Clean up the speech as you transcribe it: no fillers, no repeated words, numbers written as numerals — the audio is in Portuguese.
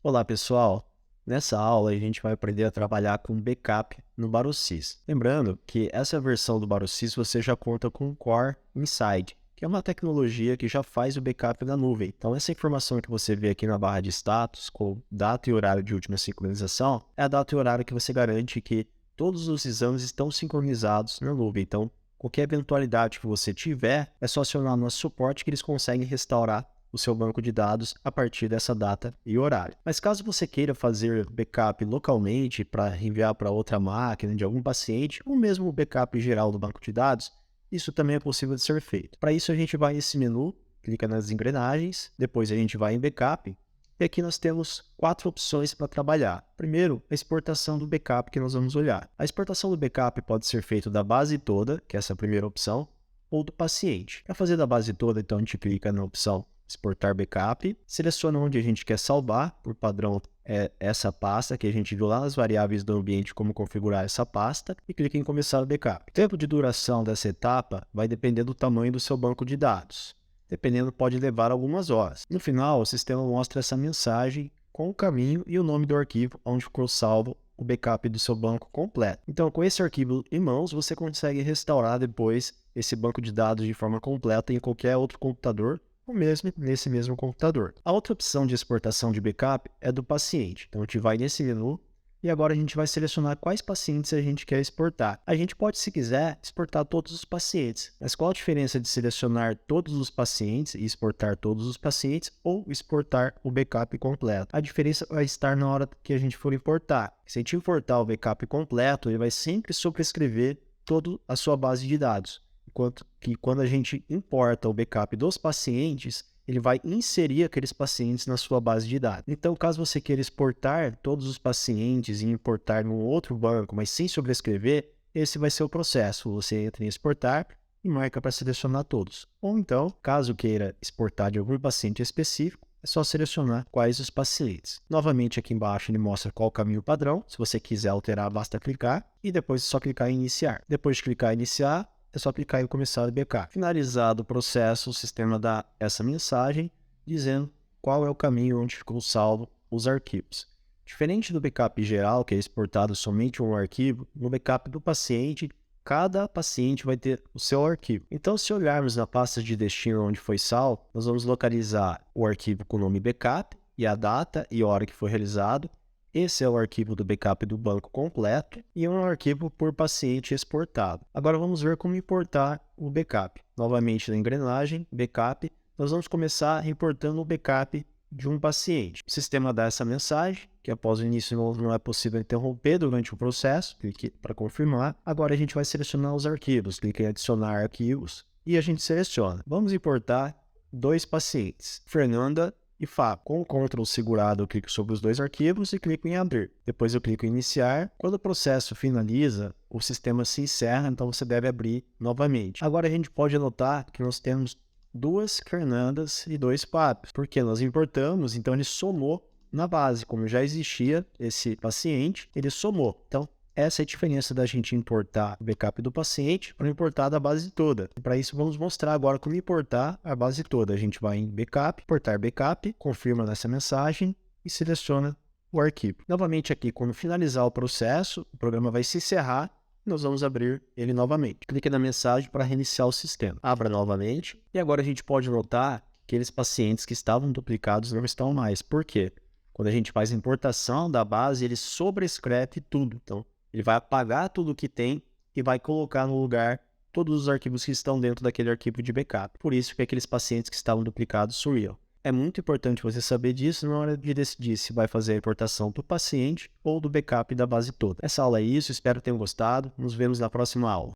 Olá pessoal, nessa aula a gente vai aprender a trabalhar com backup no Barussys. Lembrando que essa versão do Barussys você já conta com o Core Inside, que é uma tecnologia que já faz o backup na nuvem. Então essa informação que você vê aqui na barra de status, com data e horário de última sincronização, é a data e horário que você garante que todos os exames estão sincronizados na nuvem. Então qualquer eventualidade que você tiver, é só acionar o nosso suporte que eles conseguem restaurar o seu banco de dados a partir dessa data e horário. Mas caso você queira fazer backup localmente para enviar para outra máquina de algum paciente, ou mesmo o backup geral do banco de dados, isso também é possível de ser feito. Para isso a gente vai nesse menu, clica nas engrenagens, depois a gente vai em backup, e aqui nós temos 4 opções para trabalhar. Primeiro, a exportação do backup que nós vamos olhar. A exportação do backup pode ser feita da base toda, que é essa primeira opção, ou do paciente. Para fazer da base toda, então a gente clica na opção exportar backup, seleciona onde a gente quer salvar, por padrão é essa pasta que a gente viu lá nas variáveis do ambiente como configurar essa pasta e clica em começar o backup. O tempo de duração dessa etapa vai depender do tamanho do seu banco de dados. Dependendo, pode levar algumas horas. No final, o sistema mostra essa mensagem com o caminho e o nome do arquivo onde ficou salvo o backup do seu banco completo. Então, com esse arquivo em mãos, você consegue restaurar depois esse banco de dados de forma completa em qualquer outro computador, ou mesmo nesse mesmo computador. A outra opção de exportação de backup é do paciente. Então, a gente vai nesse menu e agora a gente vai selecionar quais pacientes a gente quer exportar. A gente pode, se quiser, exportar todos os pacientes. Mas qual a diferença de selecionar todos os pacientes e exportar todos os pacientes ou exportar o backup completo? A diferença vai estar na hora que a gente for importar. Se a gente importar o backup completo, ele vai sempre sobrescrever toda a sua base de dados. Enquanto que quando a gente importa o backup dos pacientes, ele vai inserir aqueles pacientes na sua base de dados. Então, caso você queira exportar todos os pacientes e importar num outro banco, mas sem sobrescrever, esse vai ser o processo. Você entra em exportar e marca para selecionar todos. Ou então, caso queira exportar de algum paciente específico, é só selecionar quais os pacientes. Novamente, aqui embaixo ele mostra qual o caminho padrão. Se você quiser alterar, basta clicar e depois é só clicar em iniciar. Depois de clicar em iniciar, é só clicar em começar o backup. Finalizado o processo, o sistema dá essa mensagem dizendo qual é o caminho onde ficou salvo os arquivos. Diferente do backup geral, que é exportado somente um arquivo, no backup do paciente, cada paciente vai ter o seu arquivo. Então, se olharmos na pasta de destino onde foi salvo, nós vamos localizar o arquivo com o nome backup e a data e hora que foi realizado. Esse é o arquivo do backup do banco completo e um arquivo por paciente exportado. Agora vamos ver como importar o backup. Novamente na engrenagem, backup, nós vamos começar importando o backup de um paciente. O sistema dá essa mensagem, que após o início não é possível interromper durante o processo, clique para confirmar. Agora a gente vai selecionar os arquivos, clique em adicionar arquivos e a gente seleciona. Vamos importar 2 pacientes, Fernanda e Fábio. Com o Ctrl segurado, eu clico sobre os 2 arquivos e clico em abrir. Depois eu clico em iniciar. Quando o processo finaliza, o sistema se encerra, então você deve abrir novamente. Agora a gente pode notar que nós temos 2 Fernandas e 2 Fábios, porque nós importamos, então ele somou na base. Como já existia esse paciente, ele somou. Então, essa é a diferença da gente importar o backup do paciente para importar da base toda. Para isso, vamos mostrar agora como importar a base toda. A gente vai em backup, importar backup, confirma nessa mensagem e seleciona o arquivo. Novamente aqui, quando finalizar o processo, o programa vai se encerrar e nós vamos abrir ele novamente. Clique na mensagem para reiniciar o sistema. Abra novamente e agora a gente pode notar que aqueles pacientes que estavam duplicados não estão mais. Por quê? Quando a gente faz a importação da base, ele sobrescreve tudo. Então, ele vai apagar tudo que tem e vai colocar no lugar todos os arquivos que estão dentro daquele arquivo de backup. Por isso que aqueles pacientes que estavam duplicados sumiram. É muito importante você saber disso na hora de decidir se vai fazer a importação do paciente ou do backup da base toda. Essa aula é isso, espero que tenham gostado. Nos vemos na próxima aula.